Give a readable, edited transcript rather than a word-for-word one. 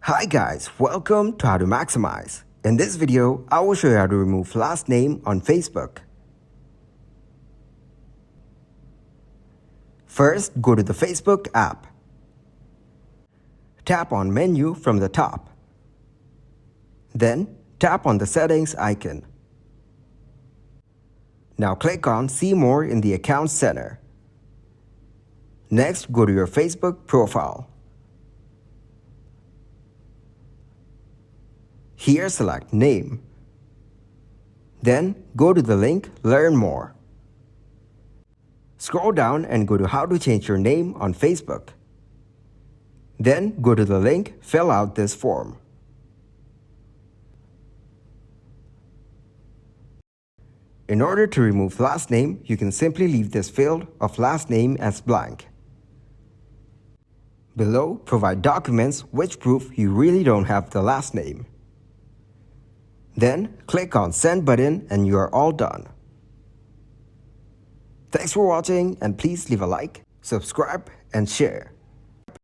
Hi guys, welcome to How to Maximize. In this video, I will show you how to remove last name on Facebook. First, go to the Facebook app. Tap on Menu from the top. Then, tap on the Settings icon. Now click on See More in the Account Center. Next, go to your Facebook profile. Here, select Name. Then, go to the link Learn More. Scroll down and go to How to change your name on Facebook. Then, go to the link Fill out this form. In order to remove last name, you can simply leave this field of last name as blank. Below, provide documents which prove you really don't have the last name. Then, click on Send button and you are all done. Thanks for watching and please leave a like, subscribe and share.